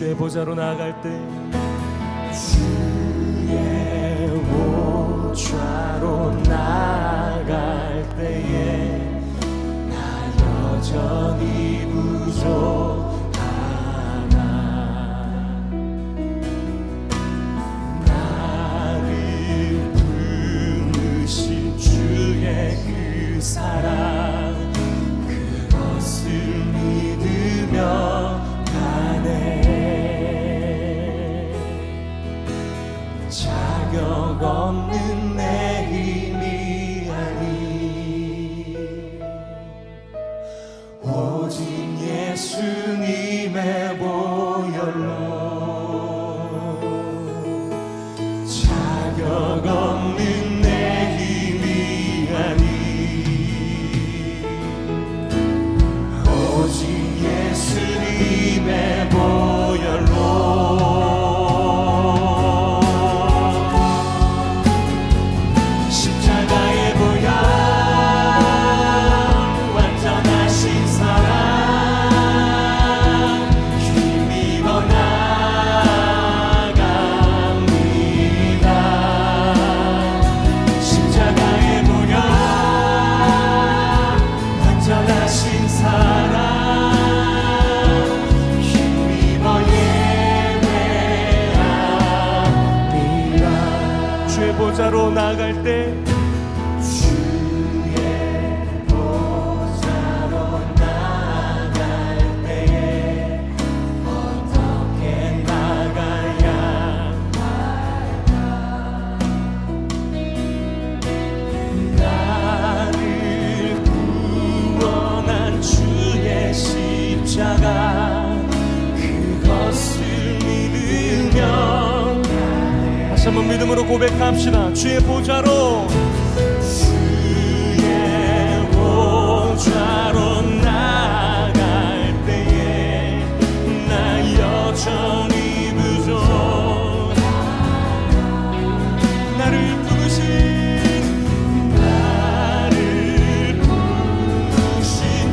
주의 보좌로 나아갈 때 주의 보좌로 나아갈 때에 나 여전히 부족하나 나를 부르신 주의 그 사랑 그것을 믿으며 가네 자격 없는 내 힘이 아니 오직 예수님의 보혈로 자격 없는 내 힘이 아니 오직 예수님의 보혈로 십자가의 보혈 완전하신 사랑 힘입어 나갑니다 십자가의 보혈 완전하신 사랑 주의 보좌로 나갈 때 주의 보좌로 나갈 때에 어떻게 나가야 할까 나를 구원한 주의 십자가 그것을 믿으며 다시 한번 믿음으로 고백합시다. 주의 보좌로 주의 보좌로 나갈 때에 나 여전히 부족 나를 부르신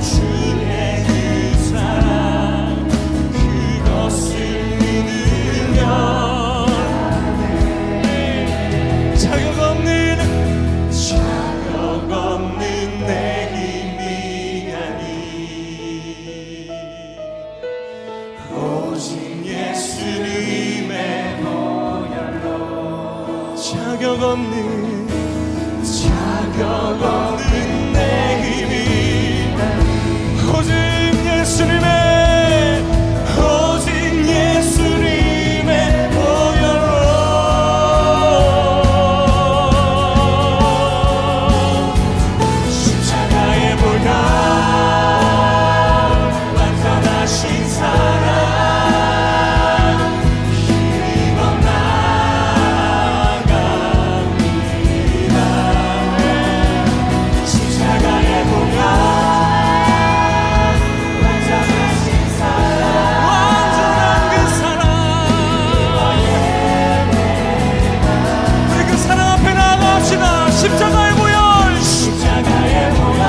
주의 그 사랑 그것을 믿으며 자격 없는 내 힘이 아니 오직 예수님의 보혈로 자격 없는 내 힘이 오직 예수님의 보혈로 완전하신 사랑 힘입어 나갑니다 십자가의 보혈 완전하신 사랑 완전한 그 사랑 우리 그 사랑 앞에 나아갑시다 십자가의 보혈 십자가의 보혈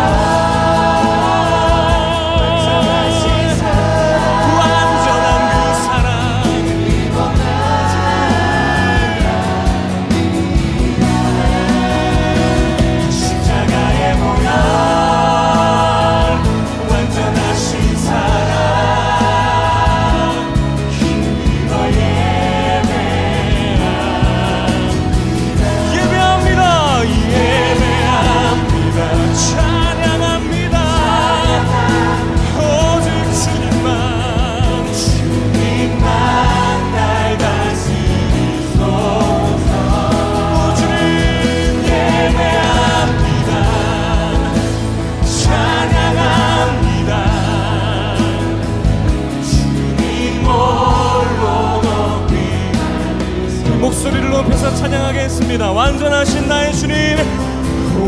목소리를 높여서 찬양하겠습니다. 완전하신 나의 주님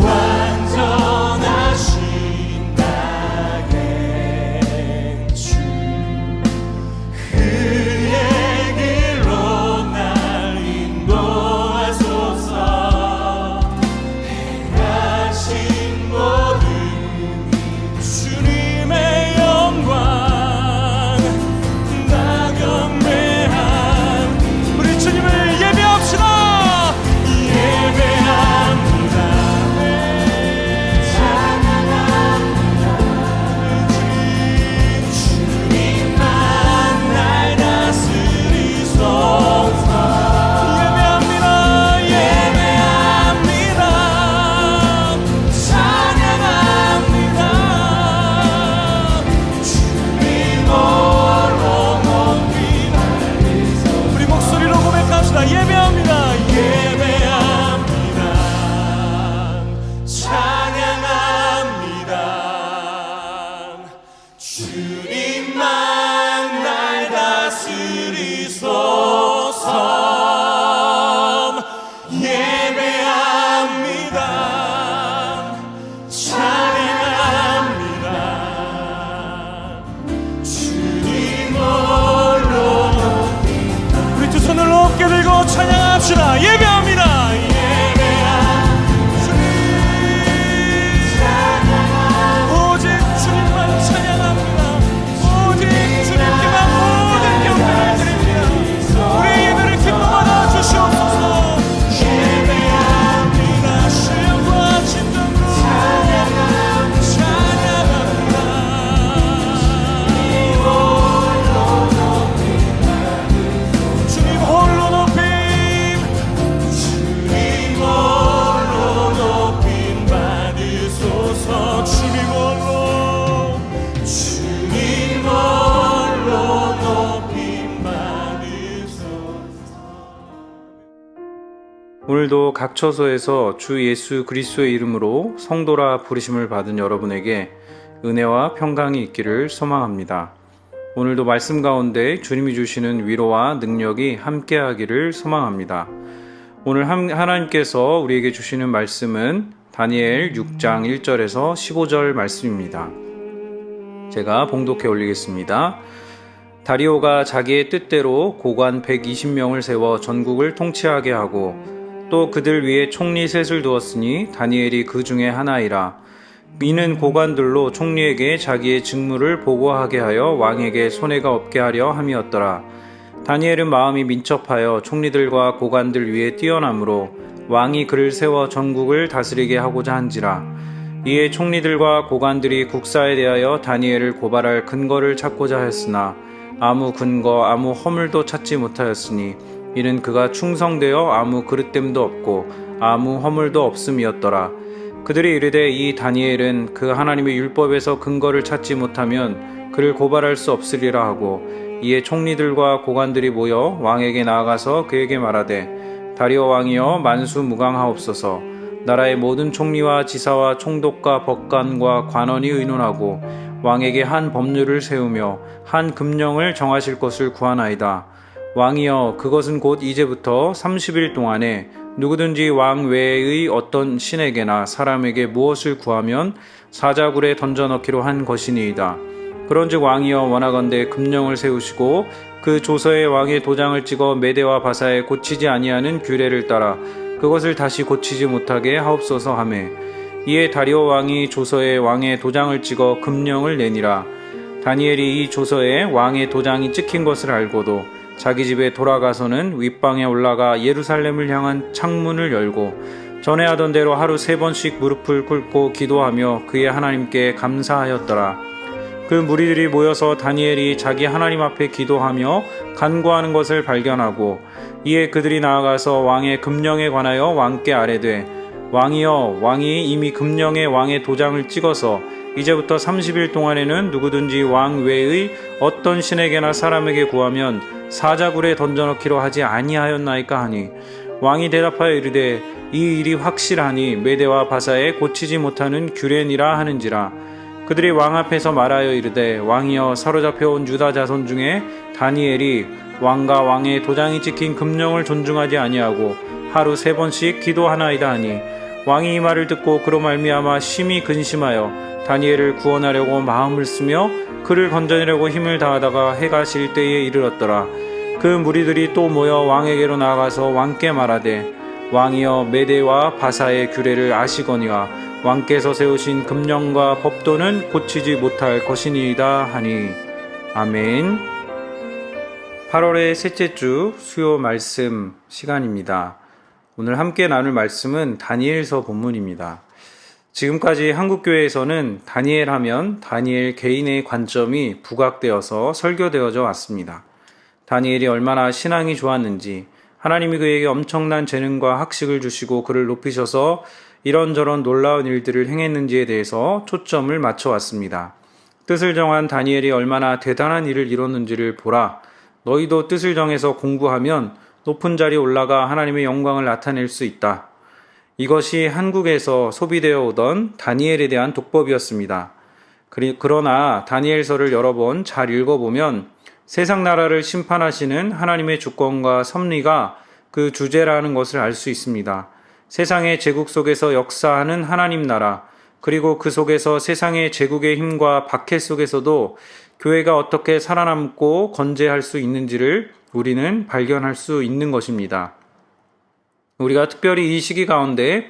완전하신 나의 주 그의 길로 날 인도하소서 행하신 모든 주님의 영광 낙엽 주님만 날 다스리소서. 예배합니다. 찬양합니다. 주님 홀로 높인다. 우리 두 손을 높게 들고 찬양합시다. 예배합니다. 오늘도 각 처소에서 주 예수 그리스도의 이름으로 성도라 부르심을 받은 여러분에게 은혜와 평강이 있기를 소망합니다. 오늘도 말씀 가운데 주님이 주시는 위로와 능력이 함께하기를 소망합니다. 오늘 하나님께서 우리에게 주시는 말씀은 다니엘 6장 1절에서 15절 말씀입니다. 제가 봉독해 올리겠습니다. 다리오가 자기의 뜻대로 고관 120명을 세워 전국을 통치하게 하고 또 그들 위에 총리 셋을 두었으니 다니엘이 그 중에 하나이라. 이는 고관들로 총리에게 자기의 직무를 보고하게 하여 왕에게 손해가 없게 하려 함이었더라. 다니엘은 마음이 민첩하여 총리들과 고관들 위에 뛰어나므로 왕이 그를 세워 전국을 다스리게 하고자 한지라. 이에 총리들과 고관들이 국사에 대하여 다니엘을 고발할 근거를 찾고자 하였으나 아무 근거 아무 허물도 찾지 못하였으니 이는 그가 충성되어 아무 그릇됨도 없고 아무 허물도 없음이었더라. 그들이 이르되 이 다니엘은 그 하나님의 율법에서 근거를 찾지 못하면 그를 고발할 수 없으리라 하고 이에 총리들과 고관들이 모여 왕에게 나아가서 그에게 말하되 다리오 왕이여 만수무강하옵소서. 나라의 모든 총리와 지사와 총독과 법관과 관원이 의논하고 왕에게 한 법률을 세우며 한 금령을 정하실 것을 구하나이다. 왕이여 그것은 곧 이제부터 30일 동안에 누구든지 왕 외의 어떤 신에게나 사람에게 무엇을 구하면 사자굴에 던져넣기로 한 것이니이다. 그런즉 왕이여 원하건대 금령을 세우시고 그 조서에 왕의 도장을 찍어 메대와 바사에 고치지 아니하는 규례를 따라 그것을 다시 고치지 못하게 하옵소서 하매 이에 다리오 왕이 조서에 왕의 도장을 찍어 금령을 내니라. 다니엘이 이 조서에 왕의 도장이 찍힌 것을 알고도 자기 집에 돌아가서는 윗방에 올라가 예루살렘을 향한 창문을 열고 전에 하던 대로 하루 3번씩 무릎을 꿇고 기도하며 그의 하나님께 감사하였더라. 그 무리들이 모여서 다니엘이 자기 하나님 앞에 기도하며 간구하는 것을 발견하고 이에 그들이 나아가서 왕의 금령에 관하여 왕께 아뢰되 왕이여 왕이 이미 금령에 왕의 도장을 찍어서 이제부터 30일 동안에는 누구든지 왕 외의 어떤 신에게나 사람에게 구하면 사자굴에 던져넣기로 하지 아니하였나이까 하니 왕이 대답하여 이르되 이 일이 확실하니 메대와 바사에 고치지 못하는 규례니라 하는지라. 그들이 왕 앞에서 말하여 이르되 왕이여 사로잡혀온 유다 자손 중에 다니엘이 왕과 왕의 도장이 찍힌 금령을 존중하지 아니하고 하루 3번씩 기도하나이다 하니 왕이 이 말을 듣고 그로 말미암아 심히 근심하여 다니엘을 구원하려고 마음을 쓰며 그를 건져내려고 힘을 다하다가 해가 질 때에 이르렀더라. 그 무리들이 또 모여 왕에게로 나아가서 왕께 말하되 왕이여 메대와 바사의 규례를 아시거니와 왕께서 세우신 금령과 법도는 고치지 못할 것이니이다 하니 아멘. 8월의 셋째 주 수요 말씀 시간입니다. 오늘 함께 나눌 말씀은 다니엘서 본문입니다. 지금까지 한국교회에서는 다니엘 하면 다니엘 개인의 관점이 부각되어서 설교되어져 왔습니다. 다니엘이 얼마나 신앙이 좋았는지, 하나님이 그에게 엄청난 재능과 학식을 주시고 그를 높이셔서 이런저런 놀라운 일들을 행했는지에 대해서 초점을 맞춰왔습니다. 뜻을 정한 다니엘이 얼마나 대단한 일을 이뤘는지를 보라. 너희도 뜻을 정해서 공부하면 높은 자리에 올라가 하나님의 영광을 나타낼 수 있다. 이것이 한국에서 소비되어 오던 다니엘에 대한 독법이었습니다. 그러나 다니엘서를 여러 번 잘 읽어보면 세상 나라를 심판하시는 하나님의 주권과 섭리가 그 주제라는 것을 알 수 있습니다. 세상의 제국 속에서 역사하는 하나님 나라, 그리고 그 속에서 세상의 제국의 힘과 박해 속에서도 교회가 어떻게 살아남고 건재할 수 있는지를 우리는 발견할 수 있는 것입니다. 우리가 특별히 이 시기 가운데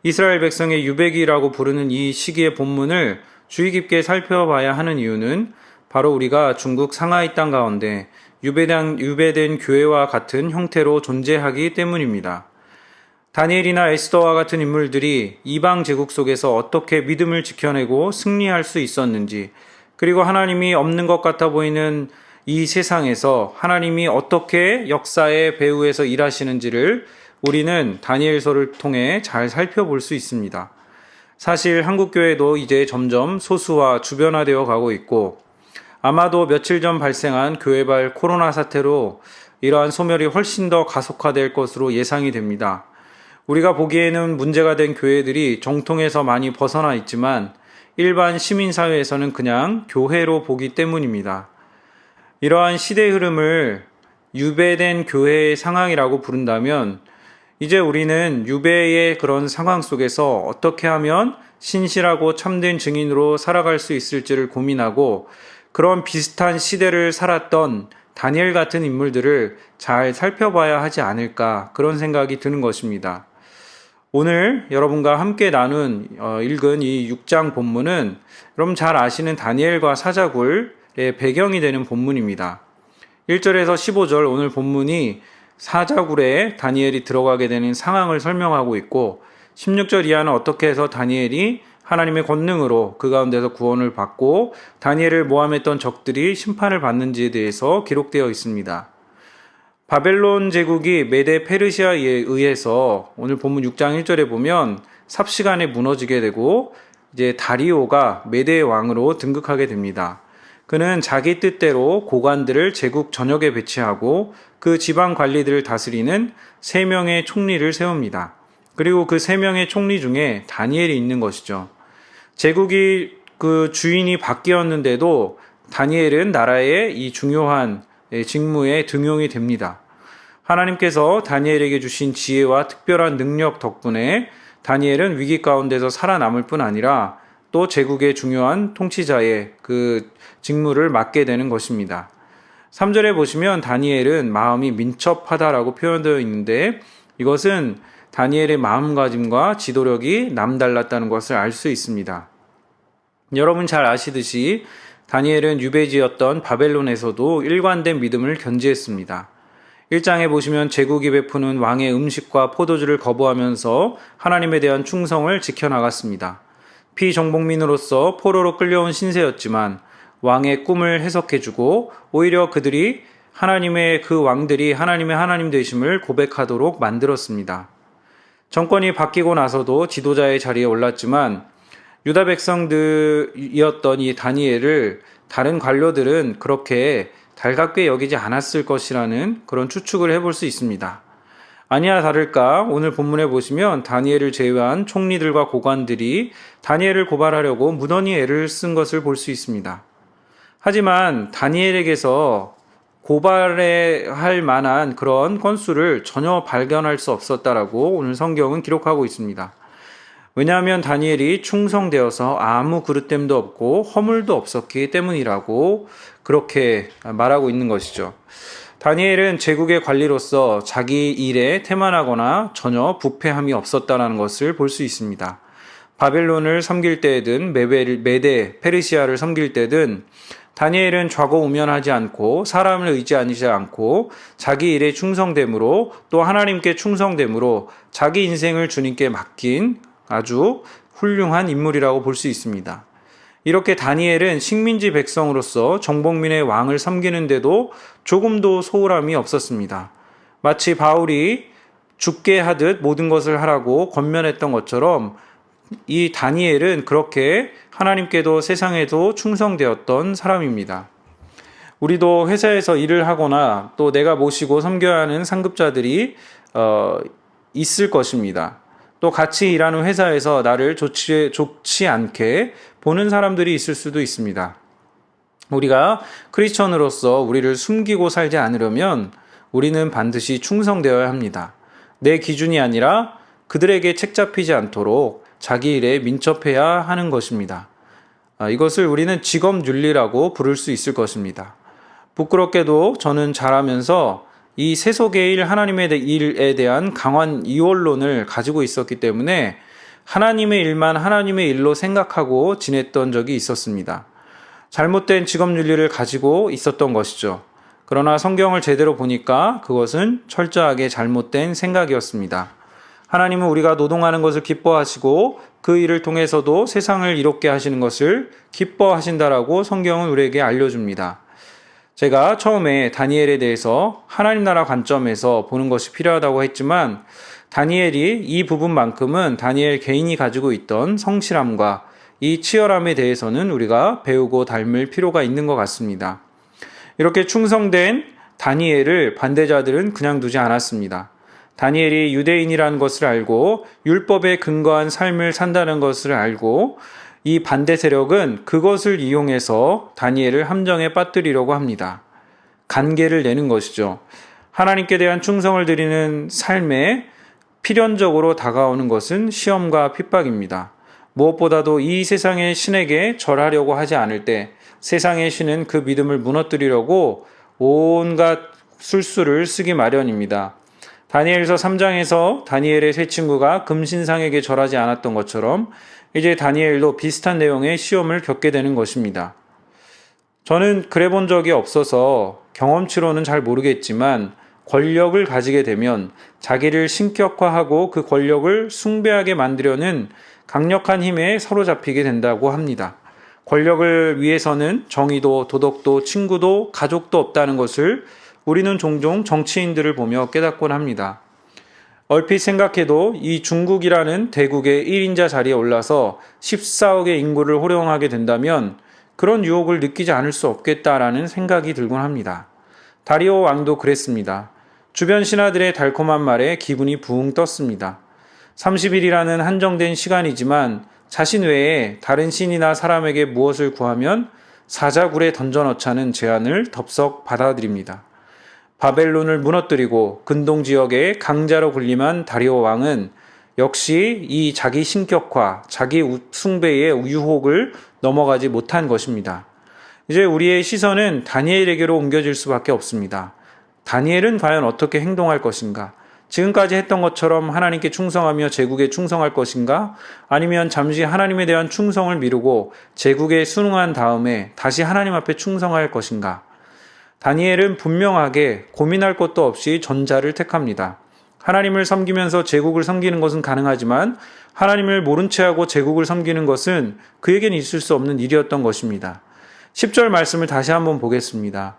이스라엘 백성의 유배기라고 부르는 이 시기의 본문을 주의 깊게 살펴봐야 하는 이유는 바로 우리가 중국 상하이 땅 가운데 유배된 교회와 같은 형태로 존재하기 때문입니다. 다니엘이나 에스더와 같은 인물들이 이방 제국 속에서 어떻게 믿음을 지켜내고 승리할 수 있었는지, 그리고 하나님이 없는 것 같아 보이는 이 세상에서 하나님이 어떻게 역사의 배후에서 일하시는지를 우리는 다니엘서를 통해 잘 살펴볼 수 있습니다. 사실 한국교회도 이제 점점 소수와 주변화되어 가고 있고, 아마도 며칠 전 발생한 교회발 코로나 사태로 이러한 소멸이 훨씬 더 가속화될 것으로 예상이 됩니다. 우리가 보기에는 문제가 된 교회들이 정통에서 많이 벗어나 있지만 일반 시민사회에서는 그냥 교회로 보기 때문입니다. 이러한 시대 흐름을 유배된 교회의 상황이라고 부른다면 이제 우리는 유배의 그런 상황 속에서 어떻게 하면 신실하고 참된 증인으로 살아갈 수 있을지를 고민하고 그런 비슷한 시대를 살았던 다니엘 같은 인물들을 잘 살펴봐야 하지 않을까, 그런 생각이 드는 것입니다. 오늘 여러분과 함께 읽은 이 6장 본문은 여러분 잘 아시는 다니엘과 사자굴의 배경이 되는 본문입니다. 1절에서 15절 오늘 본문이 사자굴에 다니엘이 들어가게 되는 상황을 설명하고 있고, 16절 이하는 어떻게 해서 다니엘이 하나님의 권능으로 그 가운데서 구원을 받고 다니엘을 모함했던 적들이 심판을 받는지에 대해서 기록되어 있습니다. 바벨론 제국이 메데 페르시아에 의해서 오늘 본문 6장 1절에 보면 삽시간에 무너지게 되고 이제 다리오가 메데의 왕으로 등극하게 됩니다. 그는 자기 뜻대로 고관들을 제국 전역에 배치하고 그 지방 관리들을 다스리는 3명의 총리를 세웁니다. 그리고 그 3명의 총리 중에 다니엘이 있는 것이죠. 제국이 그 주인이 바뀌었는데도 다니엘은 나라의 이 중요한 직무에 등용이 됩니다. 하나님께서 다니엘에게 주신 지혜와 특별한 능력 덕분에 다니엘은 위기 가운데서 살아남을 뿐 아니라 또 제국의 중요한 통치자의 그 직무를 맡게 되는 것입니다. 3절에 보시면 다니엘은 마음이 민첩하다라고 표현되어 있는데 이것은 다니엘의 마음가짐과 지도력이 남달랐다는 것을 알 수 있습니다. 여러분 잘 아시듯이 다니엘은 유배지였던 바벨론에서도 일관된 믿음을 견지했습니다. 1장에 보시면 제국이 베푸는 왕의 음식과 포도주를 거부하면서 하나님에 대한 충성을 지켜나갔습니다. 피정복민으로서 포로로 끌려온 신세였지만 왕의 꿈을 해석해주고 오히려 그들이 하나님의 그 왕들이 하나님의 하나님 되심을 고백하도록 만들었습니다. 정권이 바뀌고 나서도 지도자의 자리에 올랐지만 유다 백성들이었던 이 다니엘을 다른 관료들은 그렇게 달갑게 여기지 않았을 것이라는 그런 추측을 해볼 수 있습니다. 아니나 다를까 오늘 본문에 보시면 다니엘을 제외한 총리들과 고관들이 다니엘을 고발하려고 무던히 애를 쓴 것을 볼 수 있습니다. 하지만 다니엘에게서 고발할 만한 그런 건수를 전혀 발견할 수 없었다라고 오늘 성경은 기록하고 있습니다. 왜냐하면 다니엘이 충성되어서 아무 그릇됨도 없고 허물도 없었기 때문이라고 그렇게 말하고 있는 것이죠. 다니엘은 제국의 관리로서 자기 일에 태만하거나 전혀 부패함이 없었다는 것을 볼 수 있습니다. 바벨론을 섬길 때든 메데, 페르시아를 섬길 때든 다니엘은 좌고우면하지 않고 사람을 의지하지 않고 자기 일에 충성됨으로 또 하나님께 충성됨으로 자기 인생을 주님께 맡긴 아주 훌륭한 인물이라고 볼 수 있습니다. 이렇게 다니엘은 식민지 백성으로서 정복민의 왕을 섬기는데도 조금도 소홀함이 없었습니다. 마치 바울이 죽게 하듯 모든 것을 하라고 권면했던 것처럼 이 다니엘은 그렇게 하나님께도 세상에도 충성되었던 사람입니다. 우리도 회사에서 일을 하거나 또 내가 모시고 섬겨야 하는 상급자들이 있을 것입니다. 또 같이 일하는 회사에서 나를 좋지 않게 보는 사람들이 있을 수도 있습니다. 우리가 크리스천으로서 우리를 숨기고 살지 않으려면 우리는 반드시 충성되어야 합니다. 내 기준이 아니라 그들에게 책잡히지 않도록 자기 일에 민첩해야 하는 것입니다. 이것을 우리는 직업윤리라고 부를 수 있을 것입니다. 부끄럽게도 저는 자라면서 이 세속의 일, 하나님의 일에 대한 강한 이원론을 가지고 있었기 때문에 하나님의 일만 하나님의 일로 생각하고 지냈던 적이 있었습니다. 잘못된 직업윤리를 가지고 있었던 것이죠. 그러나 성경을 제대로 보니까 그것은 철저하게 잘못된 생각이었습니다. 하나님은 우리가 노동하는 것을 기뻐하시고 그 일을 통해서도 세상을 이롭게 하시는 것을 기뻐하신다라고 성경은 우리에게 알려줍니다. 제가 처음에 다니엘에 대해서 하나님 나라 관점에서 보는 것이 필요하다고 했지만 다니엘이 이 부분만큼은 다니엘 개인이 가지고 있던 성실함과 이 치열함에 대해서는 우리가 배우고 닮을 필요가 있는 것 같습니다. 이렇게 충성된 다니엘을 반대자들은 그냥 두지 않았습니다. 다니엘이 유대인이라는 것을 알고 율법에 근거한 삶을 산다는 것을 알고 이 반대 세력은 그것을 이용해서 다니엘을 함정에 빠뜨리려고 합니다. 간계를 내는 것이죠. 하나님께 대한 충성을 드리는 삶에 필연적으로 다가오는 것은 시험과 핍박입니다. 무엇보다도 이 세상의 신에게 절하려고 하지 않을 때 세상의 신은 그 믿음을 무너뜨리려고 온갖 술수를 쓰기 마련입니다. 다니엘서 3장에서 다니엘의 세 친구가 금신상에게 절하지 않았던 것처럼 이제 다니엘도 비슷한 내용의 시험을 겪게 되는 것입니다. 저는 그래 본 적이 없어서 경험치로는 잘 모르겠지만 권력을 가지게 되면 자기를 신격화하고 그 권력을 숭배하게 만들려는 강력한 힘에 사로잡히게 된다고 합니다. 권력을 위해서는 정의도 도덕도 친구도 가족도 없다는 것을 우리는 종종 정치인들을 보며 깨닫곤 합니다. 얼핏 생각해도 이 중국이라는 대국의 1인자 자리에 올라서 14억의 인구를 호령하게 된다면 그런 유혹을 느끼지 않을 수 없겠다라는 생각이 들곤 합니다. 다리오 왕도 그랬습니다. 주변 신하들의 달콤한 말에 기분이 부흥 떴습니다. 30일이라는 한정된 시간이지만 자신 외에 다른 신이나 사람에게 무엇을 구하면 사자굴에 던져넣자는 제안을 덥석 받아들입니다. 바벨론을 무너뜨리고 근동 지역의 강자로 군림한 다리오 왕은 역시 이 자기 신격화, 자기 숭배의 유혹을 넘어가지 못한 것입니다. 이제 우리의 시선은 다니엘에게로 옮겨질 수밖에 없습니다. 다니엘은 과연 어떻게 행동할 것인가? 지금까지 했던 것처럼 하나님께 충성하며 제국에 충성할 것인가? 아니면 잠시 하나님에 대한 충성을 미루고 제국에 순응한 다음에 다시 하나님 앞에 충성할 것인가? 다니엘은 분명하게 고민할 것도 없이 전자를 택합니다. 하나님을 섬기면서 제국을 섬기는 것은 가능하지만 하나님을 모른 채 하고 제국을 섬기는 것은 그에겐 있을 수 없는 일이었던 것입니다. 10절 말씀을 다시 한번 보겠습니다.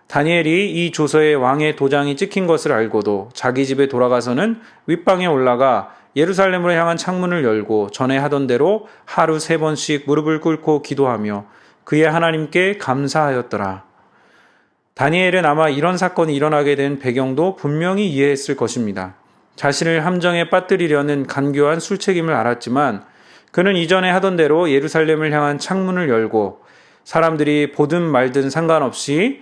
다니엘이 이 조서에 왕의 도장이 찍힌 것을 알고도 자기 집에 돌아가서는 윗방에 올라가 예루살렘으로 향한 창문을 열고 전에 하던 대로 하루 3번씩 무릎을 꿇고 기도하며 그의 하나님께 감사하였더라. 다니엘은 아마 이런 사건이 일어나게 된 배경도 분명히 이해했을 것입니다. 자신을 함정에 빠뜨리려는 간교한 술책임을 알았지만 그는 이전에 하던 대로 예루살렘을 향한 창문을 열고 사람들이 보든 말든 상관없이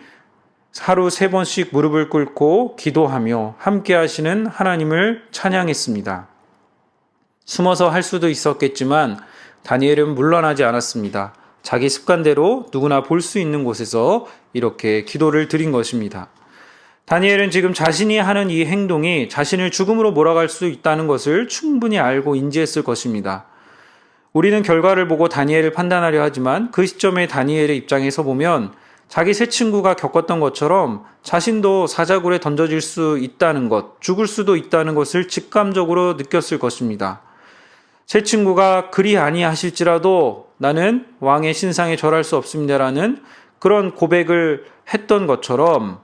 하루 3번씩 무릎을 꿇고 기도하며 함께 하시는 하나님을 찬양했습니다. 숨어서 할 수도 있었겠지만 다니엘은 물러나지 않았습니다. 자기 습관대로 누구나 볼 수 있는 곳에서 이렇게 기도를 드린 것입니다. 다니엘은 지금 자신이 하는 이 행동이 자신을 죽음으로 몰아갈 수 있다는 것을 충분히 알고 인지했을 것입니다. 우리는 결과를 보고 다니엘을 판단하려 하지만 그 시점에 다니엘의 입장에서 보면 자기 세 친구가 겪었던 것처럼 자신도 사자굴에 던져질 수 있다는 것, 죽을 수도 있다는 것을 직감적으로 느꼈을 것입니다. 세 친구가 그리 아니하실지라도 나는 왕의 신상에 절할 수 없습니다라는 그런 고백을 했던 것처럼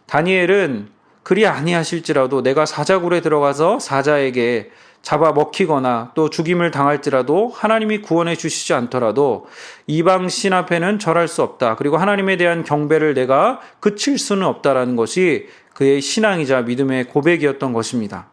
다니엘은 그리 아니하실지라도 내가 사자굴에 들어가서 사자에게 잡아 먹히거나 또 죽임을 당할지라도 하나님이 구원해 주시지 않더라도 이방 신 앞에는 절할 수 없다. 그리고 하나님에 대한 경배를 내가 그칠 수는 없다라는 것이 그의 신앙이자 믿음의 고백이었던 것입니다.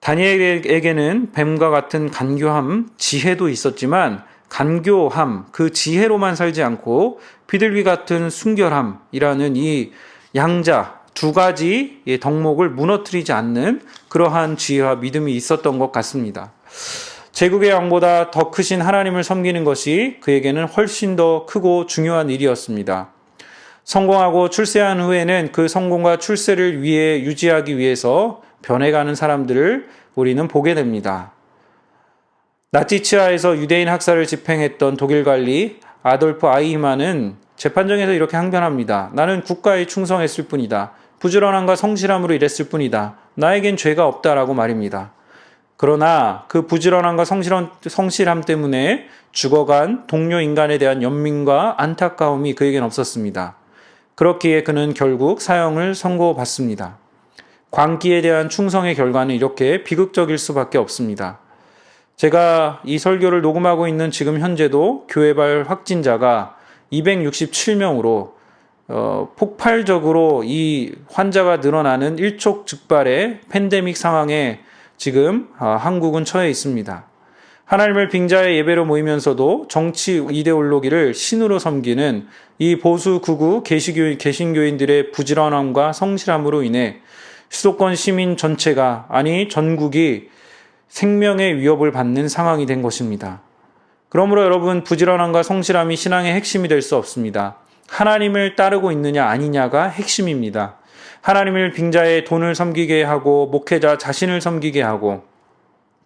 다니엘에게는 뱀과 같은 간교함, 지혜도 있었지만 간교함, 그 지혜로만 살지 않고 비둘기 같은 순결함이라는 이 양자 두 가지 덕목을 무너뜨리지 않는 그러한 지혜와 믿음이 있었던 것 같습니다. 제국의 왕보다 더 크신 하나님을 섬기는 것이 그에게는 훨씬 더 크고 중요한 일이었습니다. 성공하고 출세한 후에는 그 성공과 출세를 위해 유지하기 위해서 변해가는 사람들을 우리는 보게 됩니다. 나치 치하에서 유대인 학살을 집행했던 독일 관리 아돌프 아이히만은 재판정에서 이렇게 항변합니다. 나는 국가에 충성했을 뿐이다. 부지런함과 성실함으로 일했을 뿐이다. 나에겐 죄가 없다라고 말입니다. 그러나 그 부지런함과 성실함 때문에 죽어간 동료 인간에 대한 연민과 안타까움이 그에겐 없었습니다. 그렇기에 그는 결국 사형을 선고받습니다. 광기에 대한 충성의 결과는 이렇게 비극적일 수밖에 없습니다. 제가 이 설교를 녹음하고 있는 지금 현재도 교회발 확진자가 267명으로 폭발적으로 이 환자가 늘어나는 일촉즉발의 팬데믹 상황에 지금 한국은 처해 있습니다. 하나님을 빙자의 예배로 모이면서도 정치 이데올로기를 신으로 섬기는 이 보수 극우 개신교인들의 부지런함과 성실함으로 인해 수도권 시민 전체가 아니 전국이 생명의 위협을 받는 상황이 된 것입니다. 그러므로 여러분 부지런함과 성실함이 신앙의 핵심이 될 수 없습니다. 하나님을 따르고 있느냐 아니냐가 핵심입니다. 하나님을 빙자해 돈을 섬기게 하고 목회자 자신을 섬기게 하고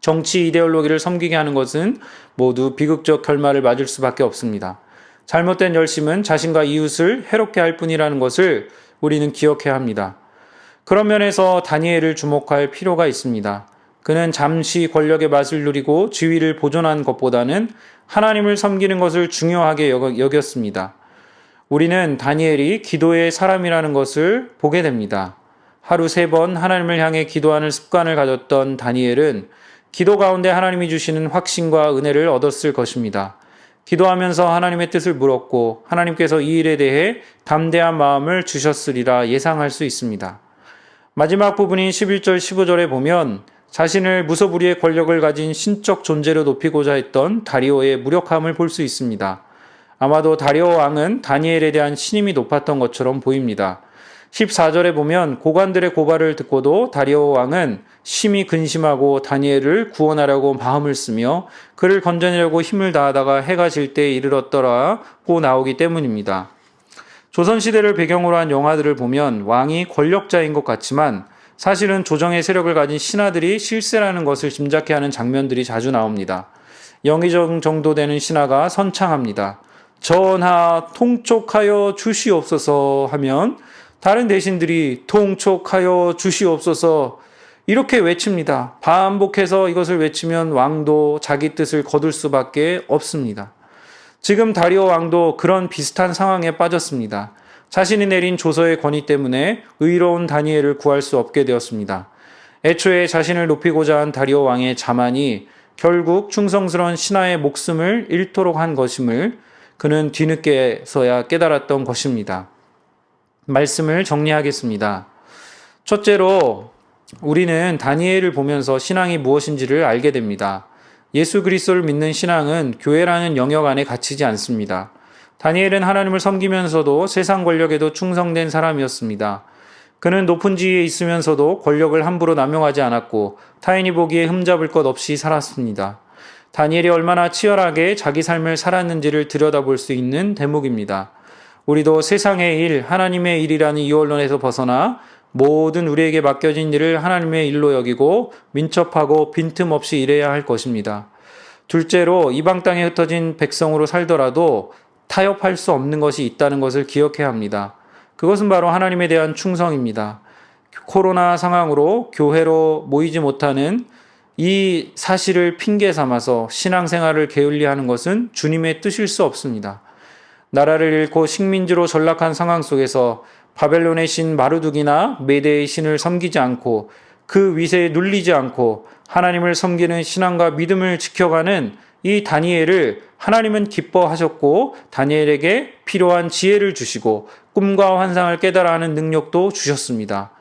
정치 이데올로기를 섬기게 하는 것은 모두 비극적 결말을 맞을 수밖에 없습니다. 잘못된 열심은 자신과 이웃을 해롭게 할 뿐이라는 것을 우리는 기억해야 합니다. 그런 면에서 다니엘을 주목할 필요가 있습니다. 그는 잠시 권력의 맛을 누리고 지위를 보존한 것보다는 하나님을 섬기는 것을 중요하게 여겼습니다. 우리는 다니엘이 기도의 사람이라는 것을 보게 됩니다. 하루 3번 하나님을 향해 기도하는 습관을 가졌던 다니엘은 기도 가운데 하나님이 주시는 확신과 은혜를 얻었을 것입니다. 기도하면서 하나님의 뜻을 물었고 하나님께서 이 일에 대해 담대한 마음을 주셨으리라 예상할 수 있습니다. 마지막 부분인 11절 15절에 보면 자신을 무소불위의 권력을 가진 신적 존재로 높이고자 했던 다리오의 무력함을 볼 수 있습니다. 아마도 다리오 왕은 다니엘에 대한 신임이 높았던 것처럼 보입니다. 14절에 보면 고관들의 고발을 듣고도 다리오 왕은 심히 근심하고 다니엘을 구원하려고 마음을 쓰며 그를 건져내려고 힘을 다하다가 해가 질 때에 이르렀더라고 나오기 때문입니다. 조선시대를 배경으로 한 영화들을 보면 왕이 권력자인 것 같지만 사실은 조정의 세력을 가진 신하들이 실세라는 것을 짐작케 하는 장면들이 자주 나옵니다. 영의정 정도 되는 신하가 선창합니다. 전하 통촉하여 주시옵소서 하면 다른 대신들이 통촉하여 주시옵소서 이렇게 외칩니다. 반복해서 이것을 외치면 왕도 자기 뜻을 거둘 수밖에 없습니다. 지금 다리오 왕도 그런 비슷한 상황에 빠졌습니다. 자신이 내린 조서의 권위 때문에 의로운 다니엘을 구할 수 없게 되었습니다. 애초에 자신을 높이고자 한 다리오 왕의 자만이 결국 충성스러운 신하의 목숨을 잃도록 한 것임을 그는 뒤늦게서야 깨달았던 것입니다. 말씀을 정리하겠습니다. 첫째로 우리는 다니엘을 보면서 신앙이 무엇인지를 알게 됩니다. 예수 그리스도를 믿는 신앙은 교회라는 영역 안에 갇히지 않습니다. 다니엘은 하나님을 섬기면서도 세상 권력에도 충성된 사람이었습니다. 그는 높은 지위에 있으면서도 권력을 함부로 남용하지 않았고 타인이 보기에 흠잡을 것 없이 살았습니다. 다니엘이 얼마나 치열하게 자기 삶을 살았는지를 들여다볼 수 있는 대목입니다. 우리도 세상의 일, 하나님의 일이라는 이 원론에서 벗어나 모든 우리에게 맡겨진 일을 하나님의 일로 여기고 민첩하고 빈틈없이 일해야 할 것입니다. 둘째로 이방 땅에 흩어진 백성으로 살더라도 타협할 수 없는 것이 있다는 것을 기억해야 합니다. 그것은 바로 하나님에 대한 충성입니다. 코로나 상황으로 교회로 모이지 못하는 이 사실을 핑계 삼아서 신앙생활을 게을리하는 것은 주님의 뜻일 수 없습니다. 나라를 잃고 식민지로 전락한 상황 속에서 바벨론의 신 마르둑이나 메대의 신을 섬기지 않고 그 위세에 눌리지 않고 하나님을 섬기는 신앙과 믿음을 지켜가는 이 다니엘을 하나님은 기뻐하셨고 다니엘에게 필요한 지혜를 주시고 꿈과 환상을 깨달아 하는 능력도 주셨습니다.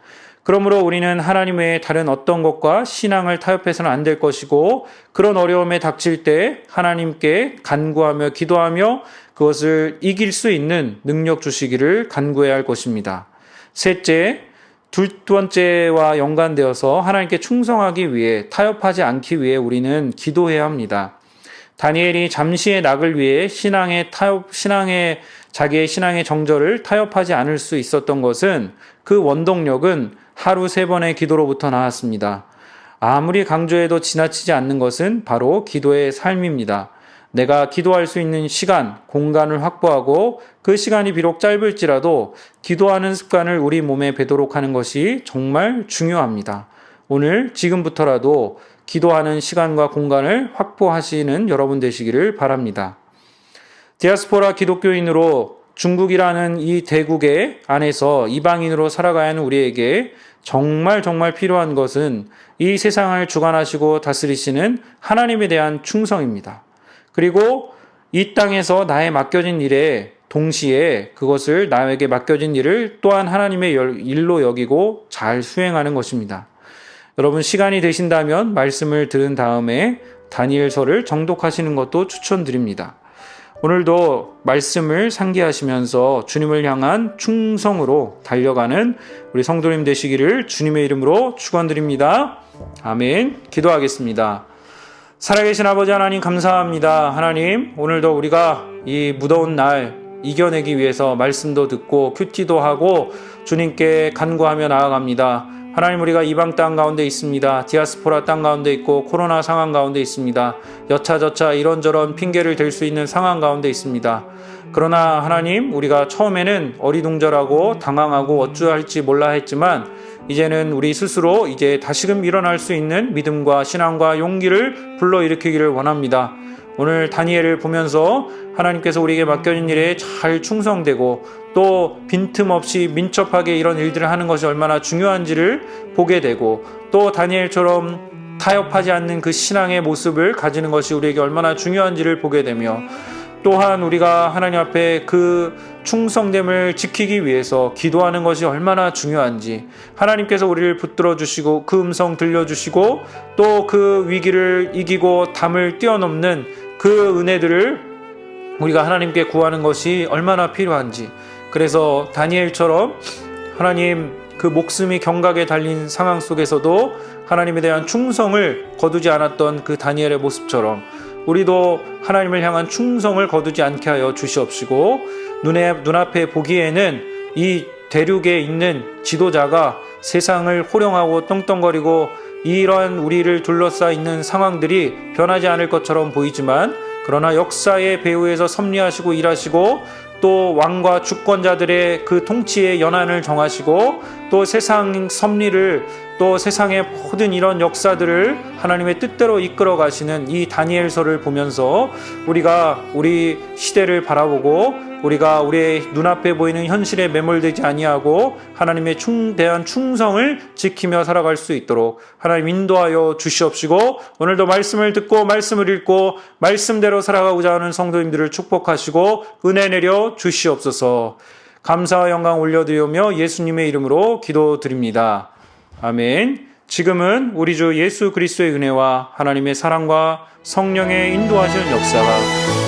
그러므로 우리는 하나님 외에 다른 어떤 것과 신앙을 타협해서는 안 될 것이고, 그런 어려움에 닥칠 때 하나님께 간구하며 기도하며 그것을 이길 수 있는 능력 주시기를 간구해야 할 것입니다. 셋째, 두 번째와 연관되어서 하나님께 충성하기 위해, 타협하지 않기 위해 우리는 기도해야 합니다. 다니엘이 잠시의 낙을 위해 자기의 신앙의 정절을 타협하지 않을 수 있었던 것은, 그 원동력은 하루 3번의 기도로부터 나왔습니다. 아무리 강조해도 지나치지 않는 것은 바로 기도의 삶입니다. 내가 기도할 수 있는 시간, 공간을 확보하고 그 시간이 비록 짧을지라도 기도하는 습관을 우리 몸에 배도록 하는 것이 정말 중요합니다. 오늘 지금부터라도 기도하는 시간과 공간을 확보하시는 여러분 되시기를 바랍니다. 디아스포라 기독교인으로 중국이라는 이 대국의 안에서 이방인으로 살아가야 하는 우리에게 정말 필요한 것은 이 세상을 주관하시고 다스리시는 하나님에 대한 충성입니다. 그리고 이 땅에서 나의 맡겨진 일에 동시에 그것을 나에게 맡겨진 일을 또한 하나님의 일로 여기고 잘 수행하는 것입니다. 여러분, 시간이 되신다면 말씀을 들은 다음에 다니엘서를 정독하시는 것도 추천드립니다. 오늘도 말씀을 상기하시면서 주님을 향한 충성으로 달려가는 우리 성도님 되시기를 주님의 이름으로 축원드립니다. 아멘. 기도하겠습니다. 살아계신 아버지 하나님, 감사합니다. 하나님, 오늘도 우리가 이 무더운 날 이겨내기 위해서 말씀도 듣고 큐티도 하고 주님께 간구하며 나아갑니다. 하나님, 우리가 이방 땅 가운데 있습니다. 디아스포라 땅 가운데 있고 코로나 상황 가운데 있습니다. 여차저차 이런저런 핑계를 댈 수 있는 상황 가운데 있습니다. 그러나 하나님, 우리가 처음에는 어리둥절하고 당황하고 어찌할지 몰라 했지만 이제는 우리 스스로 이제 다시금 일어날 수 있는 믿음과 신앙과 용기를 불러일으키기를 원합니다. 오늘 다니엘을 보면서 하나님께서 우리에게 맡겨진 일에 잘 충성되고 또 빈틈없이 민첩하게 이런 일들을 하는 것이 얼마나 중요한지를 보게 되고, 또 다니엘처럼 타협하지 않는 그 신앙의 모습을 가지는 것이 우리에게 얼마나 중요한지를 보게 되며, 또한 우리가 하나님 앞에 그 충성됨을 지키기 위해서 기도하는 것이 얼마나 중요한지, 하나님께서 우리를 붙들어 주시고 그 음성 들려주시고 또 그 위기를 이기고 담을 뛰어넘는 그 은혜들을 우리가 하나님께 구하는 것이 얼마나 필요한지, 그래서 다니엘처럼 하나님 그 목숨이 경각에 달린 상황 속에서도 하나님에 대한 충성을 거두지 않았던 그 다니엘의 모습처럼 우리도 하나님을 향한 충성을 거두지 않게 하여 주시옵시고, 눈앞에 보기에는 이 대륙에 있는 지도자가 세상을 호령하고 떵떵거리고 이러한 우리를 둘러싸 있는 상황들이 변하지 않을 것처럼 보이지만, 그러나 역사의 배후에서 섭리하시고 일하시고 또 왕과 주권자들의 그 통치의 연한을 정하시고 또 세상 섭리를, 또 세상의 모든 이런 역사들을 하나님의 뜻대로 이끌어 가시는 이 다니엘서를 보면서 우리가 우리 시대를 바라보고 우리가 우리의 눈앞에 보이는 현실에 매몰되지 아니하고 하나님의 대한 충성을 지키며 살아갈 수 있도록 하나님 인도하여 주시옵시고, 오늘도 말씀을 듣고 말씀을 읽고 말씀대로 살아가고자 하는 성도님들을 축복하시고 은혜 내려 주시옵소서. 감사와 영광 올려드리며 예수님의 이름으로 기도드립니다. 아멘. 지금은 우리 주 예수 그리스도의 은혜와 하나님의 사랑과 성령의 인도하시는 역사가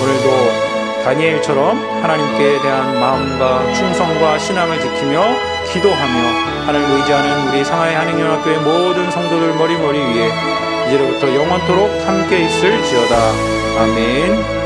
오늘도 다니엘처럼 하나님께 대한 마음과 충성과 신앙을 지키며 기도하며 하나님을 의지하는 우리 상하이 한인연합교회 모든 성도들 머리 위에 이제로부터 영원토록 함께 있을지어다. 아멘.